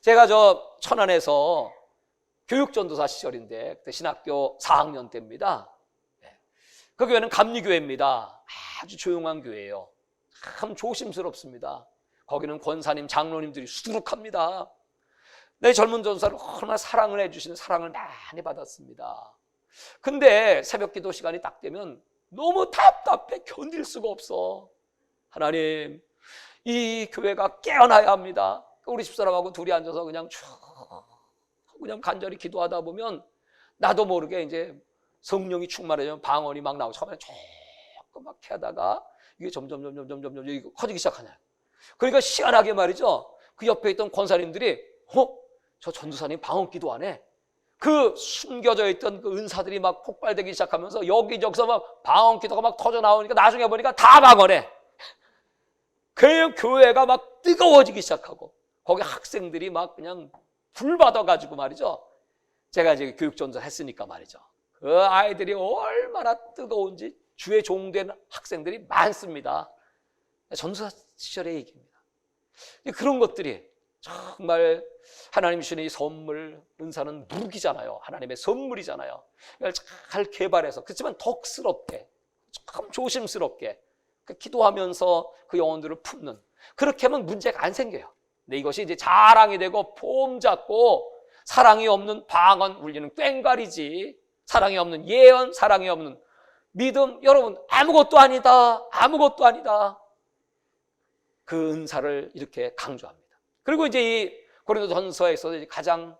제가 저 천안에서 교육전도사 시절인데 그때 신학교 4학년 때입니다. 그 교회는 감리교회입니다. 아주 조용한 교회예요. 참 조심스럽습니다. 거기는 권사님, 장로님들이 수두룩합니다. 내 젊은 전도사를 얼마나 사랑을 해주시는, 사랑을 많이 받았습니다. 근데 새벽 기도 시간이 딱 되면 너무 답답해, 견딜 수가 없어. 하나님, 이 교회가 깨어나야 합니다. 우리 집사람하고 둘이 앉아서 그냥 간절히 기도하다 보면 나도 모르게 이제 성령이 충만해지면 방언이 막 나오고, 처음에 조그맣게 하다가 이게 점점 커지기 시작하냐. 그러니까 희한하게 말이죠. 그 옆에 있던 권사님들이 저 전도사님 방언 기도하네. 그 숨겨져 있던 그 은사들이 막 폭발되기 시작하면서 여기저기서 막 방언 기도가 막 터져 나오니까 나중에 보니까 다 방언해. 그 교회가 막 뜨거워지기 시작하고, 거기 학생들이 막 그냥 불 받아가지고 말이죠. 제가 이제 교육전도사 했으니까 말이죠. 그 아이들이 얼마나 뜨거운지 주의 종된 학생들이 많습니다. 전도사 시절의 얘기입니다. 그런 것들이 정말 하나님 주시는 이 선물, 은사는 무기잖아요. 하나님의 선물이잖아요. 이걸 잘 개발해서, 그렇지만 덕스럽게, 참 조심스럽게 기도하면서 그 영혼들을 품는, 그렇게 하면 문제가 안 생겨요. 근데 이것이 이제 자랑이 되고 폼 잡고 사랑이 없는 방언 울리는 꽹과리지, 사랑이 없는 예언, 사랑이 없는 믿음, 여러분 아무것도 아니다. 아무것도 아니다. 그 은사를 이렇게 강조합니다. 그리고 이제 이 고린도전서에서 가장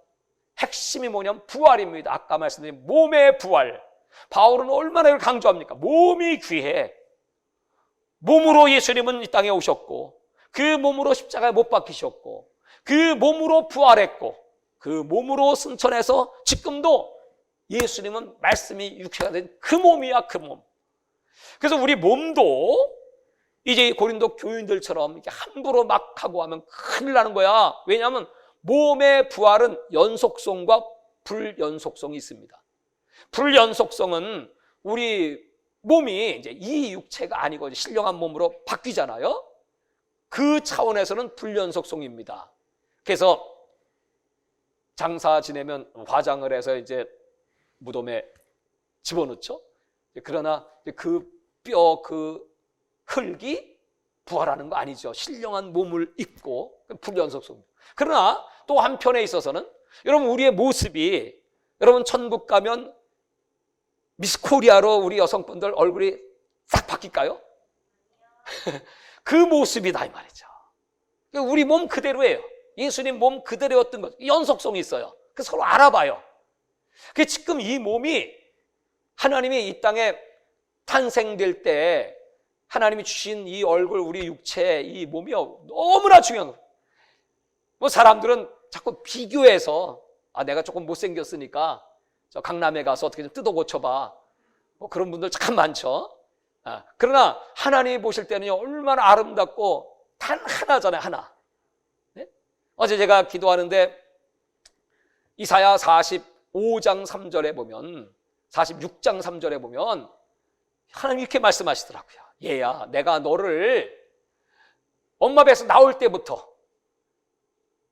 핵심이 뭐냐면 부활입니다. 아까 말씀드린 몸의 부활. 바울은 얼마나 이걸 강조합니까? 몸이 귀해. 몸으로 예수님은 이 땅에 오셨고, 그 몸으로 십자가에 못 박히셨고, 그 몸으로 부활했고, 그 몸으로 승천해서 지금도 예수님은 말씀이 육체가 된 그 몸이야, 그 몸. 그래서 우리 몸도 이제 고린도 교인들처럼 이렇게 함부로 막 하고 하면 큰일 나는 거야. 왜냐하면 몸의 부활은 연속성과 불연속성이 있습니다. 불연속성은 우리 몸이 이제 이 육체가 아니고 신령한 몸으로 바뀌잖아요. 그 차원에서는 불연속성입니다. 그래서 장사 지내면 화장을 해서 이제 무덤에 집어넣죠. 그러나 그 뼈, 그 흙이 부활하는 거 아니죠. 신령한 몸을 입고 불연속성. 그러나 또 한편에 있어서는 여러분 우리의 모습이, 여러분 천국 가면 미스 코리아로 우리 여성분들 얼굴이 싹 바뀔까요? 그 모습이다 이 말이죠. 우리 몸 그대로예요. 예수님 몸 그대로였던 것, 연속성이 있어요. 그래서 서로 알아봐요. 지금 이 몸이 하나님이 이 땅에 탄생될 때 하나님이 주신 이 얼굴, 우리 육체, 이 몸이요 너무나 중요한 거예요. 뭐 사람들은 자꾸 비교해서 내가 조금 못생겼으니까 저 강남에 가서 어떻게 좀 뜯어 고쳐봐. 뭐 그런 분들 참 많죠. 그러나 하나님이 보실 때는 얼마나 아름답고 단 하나잖아요, 하나. 네? 어제 제가 기도하는데 이사야 45장 3절에 보면, 46장 3절에 보면 하나님이 이렇게 말씀하시더라고요. 얘야, 내가 너를 엄마 배에서 나올 때부터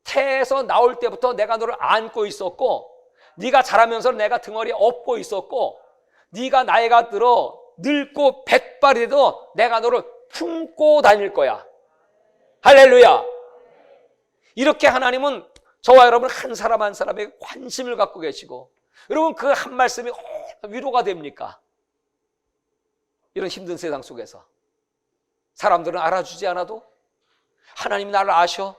태에서 나올 때부터 내가 너를 안고 있었고, 네가 자라면서 내가 등허리에 업고 있었고, 네가 나이가 들어 늙고 백발이 돼도 내가 너를 품고 다닐 거야. 할렐루야. 이렇게 하나님은 저와 여러분 한 사람 한 사람에게 관심을 갖고 계시고, 여러분 그 한 말씀이 위로가 됩니까? 이런 힘든 세상 속에서 사람들은 알아주지 않아도 하나님이 나를 아셔.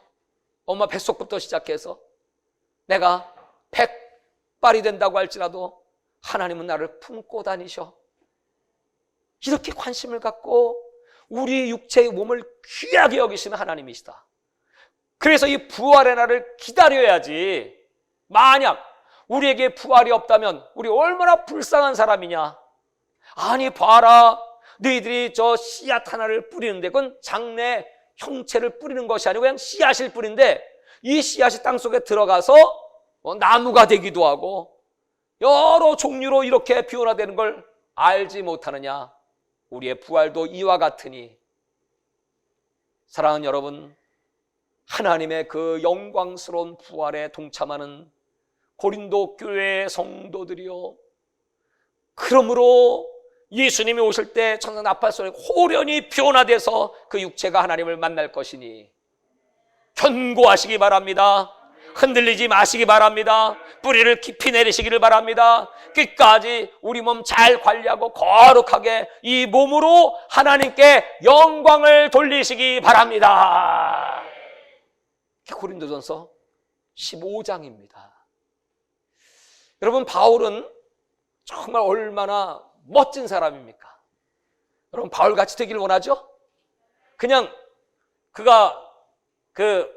엄마 뱃속부터 시작해서 내가 백발이 된다고 할지라도 하나님은 나를 품고 다니셔. 이렇게 관심을 갖고 우리 육체의 몸을 귀하게 여기시는 하나님이시다. 그래서 이 부활의 날을 기다려야지. 만약 우리에게 부활이 없다면 우리 얼마나 불쌍한 사람이냐. 아니 봐라, 너희들이 저 씨앗 하나를 뿌리는데 그건 장래 형체를 뿌리는 것이 아니고 그냥 씨앗일 뿐인데, 이 씨앗이 땅속에 들어가서 나무가 되기도 하고 여러 종류로 이렇게 변화되는 걸 알지 못하느냐. 우리의 부활도 이와 같으니. 사랑하는 여러분, 하나님의 그 영광스러운 부활에 동참하는 고린도 교회의 성도들이요, 그러므로 예수님이 오실 때 천사 나팔 소리에 호련히 변화돼서 그 육체가 하나님을 만날 것이니 견고하시기 바랍니다. 흔들리지 마시기 바랍니다. 뿌리를 깊이 내리시기를 바랍니다. 끝까지 우리 몸 잘 관리하고 거룩하게 이 몸으로 하나님께 영광을 돌리시기 바랍니다. 고린도전서 15장입니다. 여러분, 바울은 정말 얼마나 멋진 사람입니까? 여러분, 바울같이 되길 원하죠? 그냥 그가 그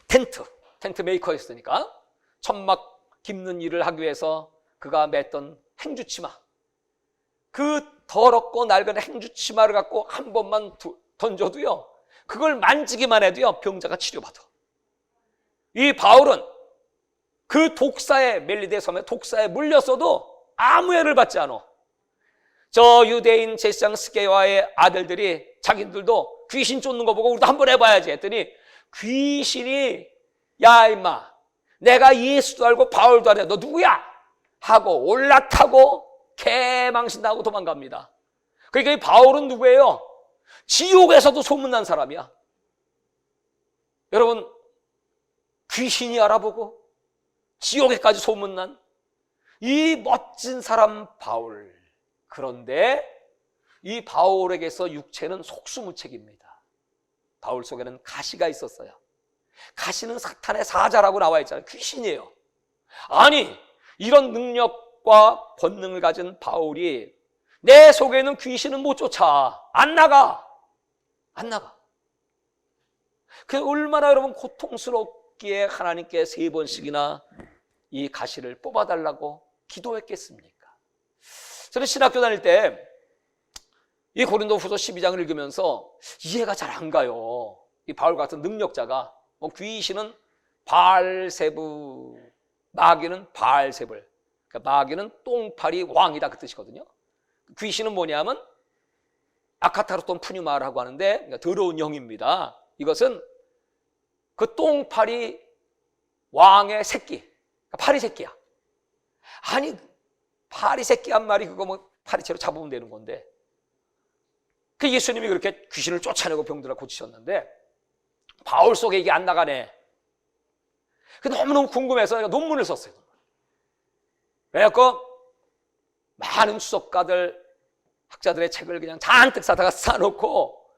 텐트 메이커였으니까 천막 깁는 일을 하기 위해서 그가 맸던 행주치마, 그 더럽고 낡은 행주치마를 갖고 한 번만 던져도요, 그걸 만지기만 해도요 병자가 치료받아. 이 바울은 그 독사에, 멜리데 섬의 독사에 물렸어도 아무 해를 받지 않아. 저 유대인 제사장 스게와의 아들들이 자기들도 귀신 쫓는 거 보고 우리도 한번 해봐야지 했더니, 귀신이 야 임마, 내가 예수도 알고 바울도 알아, 너 누구야? 하고 올라타고 개망신당하고 도망갑니다. 그러니까 이 바울은 누구예요? 지옥에서도 소문난 사람이야. 여러분, 귀신이 알아보고 지옥에까지 소문난 이 멋진 사람 바울. 그런데 이 바울에게서 육체는 속수무책입니다. 바울 속에는 가시가 있었어요. 가시는 사탄의 사자라고 나와 있잖아요. 귀신이에요. 아니, 이런 능력과 권능을 가진 바울이 내 속에 있는 귀신은 못 쫓아. 안 나가. 그 얼마나 여러분 고통스럽기에 하나님께 3번씩이나 이 가시를 뽑아달라고 기도했겠습니까? 저는 신학교 다닐 때 이 고린도후서 12장을 읽으면서 이해가 잘 안 가요. 이 바울 같은 능력자가 귀신은 바알세부, 마귀는 바알세불. 그러니까 마귀는 똥파리 왕이다, 그 뜻이거든요. 귀신은 뭐냐면 아카타르톤 푸뉴마라고 하는데, 그러니까 더러운 영입니다. 이것은 그 똥파리 왕의 새끼, 그러니까 파리 새끼야. 아니, 파리 새끼 한 마리 그거 뭐 파리채로 잡으면 되는 건데, 그 예수님이 그렇게 귀신을 쫓아내고 병들어 고치셨는데 바울 속에 이게 안 나가네. 그 너무너무 궁금해서 내가 논문을 썼어요. 그래갖고 많은 수석가들, 학자들의 책을 그냥 잔뜩 사다가 쌓아놓고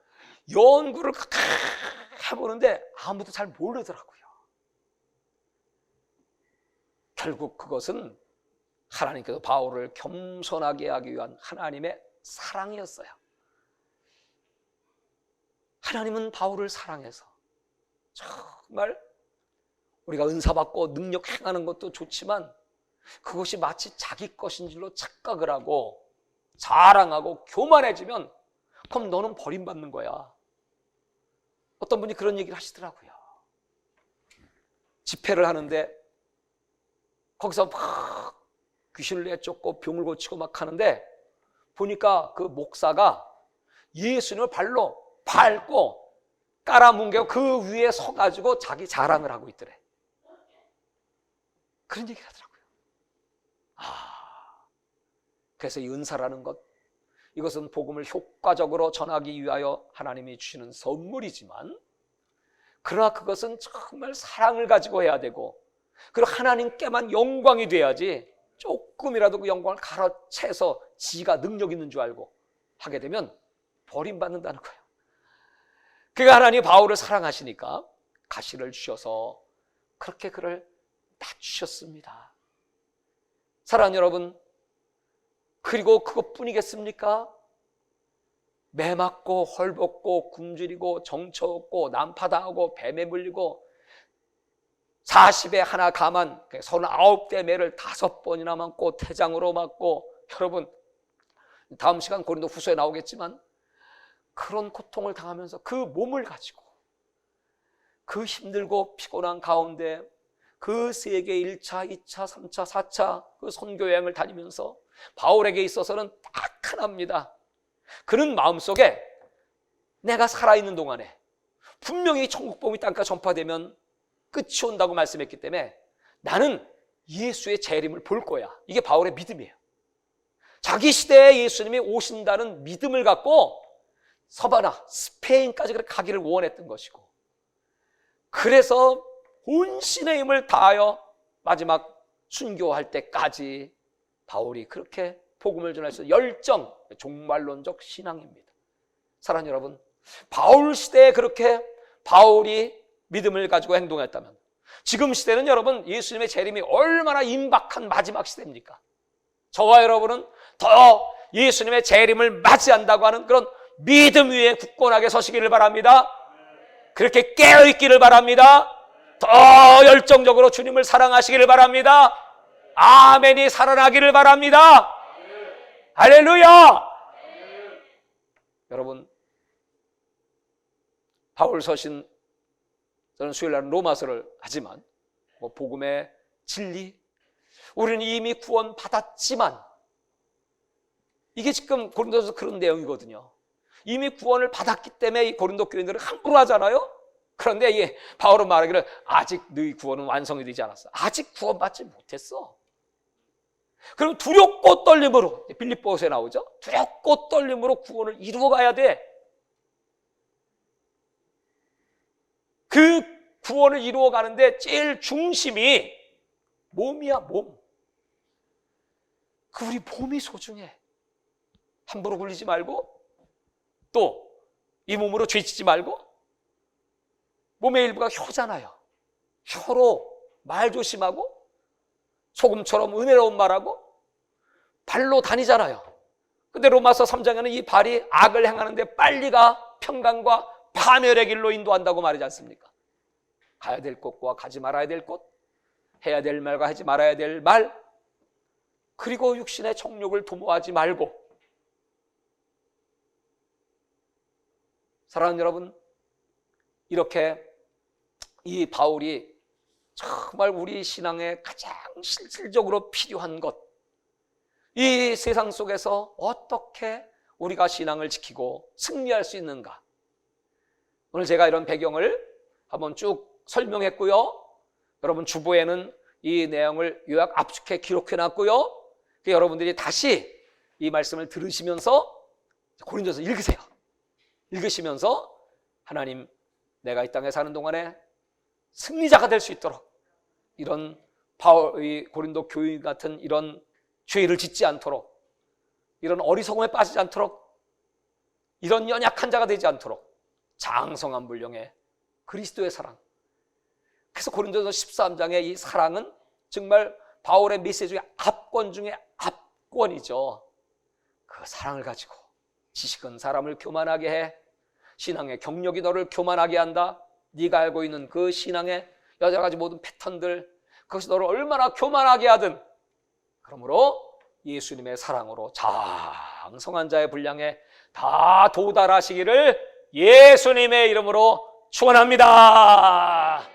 연구를 해보는데 아무도 잘 모르더라고요. 결국 그것은 하나님께서 바울을 겸손하게 하기 위한 하나님의 사랑이었어요. 하나님은 바울을 사랑해서 정말 우리가 은사받고 능력 행하는 것도 좋지만 그것이 마치 자기 것인 줄로 착각을 하고 자랑하고 교만해지면 그럼 너는 버림받는 거야. 어떤 분이 그런 얘기를 하시더라고요. 집회를 하는데 거기서 막 귀신을 내쫓고 병을 고치고 막 하는데 보니까 그 목사가 예수님을 발로 밟고 깔아뭉개고 그 위에 서가지고 자기 자랑을 하고 있더래. 그런 얘기를 하더라고요. 그래서 이 은사라는 것, 이것은 복음을 효과적으로 전하기 위하여 하나님이 주시는 선물이지만, 그러나 그것은 정말 사랑을 가지고 해야 되고, 그리고 하나님께만 영광이 돼야지, 조금이라도 그 영광을 가로채서 지가 능력 있는 줄 알고 하게 되면 버림받는다는 거예요. 그러니까 하나님이 바울을 사랑하시니까 가시를 주셔서 그렇게 그를 낮추셨습니다. 사랑하는 여러분, 그리고 그것뿐이겠습니까? 매 맞고 헐벗고 굶주리고 정처 없고 난파당하고 뱀에 물리고 40에 하나 감한 39대 매를 5번이나 맞고 태장으로 맞고, 여러분 다음 시간 고린도 후서에 나오겠지만 그런 고통을 당하면서 그 몸을 가지고 그 힘들고 피곤한 가운데 그 세계 1차, 2차, 3차, 4차 그 선교 여행을 다니면서 바울에게 있어서는 딱 하나입니다. 그는 마음속에 내가 살아있는 동안에 분명히 천국 복음이 땅까지 전파되면 끝이 온다고 말씀했기 때문에 나는 예수의 재림을 볼 거야. 이게 바울의 믿음이에요. 자기 시대에 예수님이 오신다는 믿음을 갖고 서바나, 스페인까지 가기를 원했던 것이고, 그래서 혼신의 힘을 다하여 마지막 순교할 때까지 바울이 그렇게 복음을 전해서 열정, 종말론적 신앙입니다. 사랑하는 여러분, 바울 시대에 그렇게 바울이 믿음을 가지고 행동했다면, 지금 시대는 여러분 예수님의 재림이 얼마나 임박한 마지막 시대입니까? 저와 여러분은 더 예수님의 재림을 맞이한다고 하는 그런 믿음 위에 굳건하게 서시기를 바랍니다. 그렇게 깨어있기를 바랍니다. 더 열정적으로 주님을 사랑하시기를 바랍니다. 아멘이 살아나기를 바랍니다. 할렐루야. 여러분, 바울 서신, 저는 수요일날 로마서를 하지만 복음의 진리, 우리는 이미 구원 받았지만, 이게 지금 고린도서 그런 내용이거든요. 이미 구원을 받았기 때문에 이 고린도 교인들은 함부로 하잖아요. 그런데 바울은 말하기를 아직 너희 구원은 완성이 되지 않았어. 아직 구원받지 못했어. 그럼 두렵고 떨림으로, 빌립보서에 나오죠. 두렵고 떨림으로 구원을 이루어가야 돼. 그 구원을 이루어가는데 제일 중심이 몸이야, 몸. 그 우리 몸이 소중해. 함부로 굴리지 말고, 또 이 몸으로 죄짓지 말고. 몸의 일부가 혀잖아요. 혀로 말 조심하고, 소금처럼 은혜로운 말하고, 발로 다니잖아요. 근데 로마서 3장에는 이 발이 악을 행하는데 빨리가 평강과 파멸의 길로 인도한다고 말하지 않습니까? 가야 될 곳과 가지 말아야 될 곳, 해야 될 말과 하지 말아야 될 말, 그리고 육신의 정욕을 도모하지 말고. 사랑하는 여러분, 이렇게 이 바울이 정말 우리 신앙에 가장 실질적으로 필요한 것, 이 세상 속에서 어떻게 우리가 신앙을 지키고 승리할 수 있는가, 오늘 제가 이런 배경을 한번 쭉 설명했고요. 여러분 주보에는 이 내용을 요약 압축해 기록해 놨고요. 여러분들이 다시 이 말씀을 들으시면서 고린도서 읽으세요. 읽으시면서 하나님, 내가 이 땅에 사는 동안에 승리자가 될 수 있도록, 이런 바울, 고린도 교인 같은 이런 죄를 짓지 않도록, 이런 어리석음에 빠지지 않도록, 이런 연약한 자가 되지 않도록 장성한 분량의 그리스도의 사랑. 그래서 고린도서 13장의 이 사랑은 정말 바울의 메시지 중에 압권 중에 압권이죠. 그 사랑을 가지고 지식은 사람을 교만하게 해, 신앙의 경력이 너를 교만하게 한다. 네가 알고 있는 그 신앙의 여러 가지 모든 패턴들, 그것이 너를 얼마나 교만하게 하든, 그러므로 예수님의 사랑으로 장성한 자의 분량에 다 도달하시기를 예수님의 이름으로 축원합니다.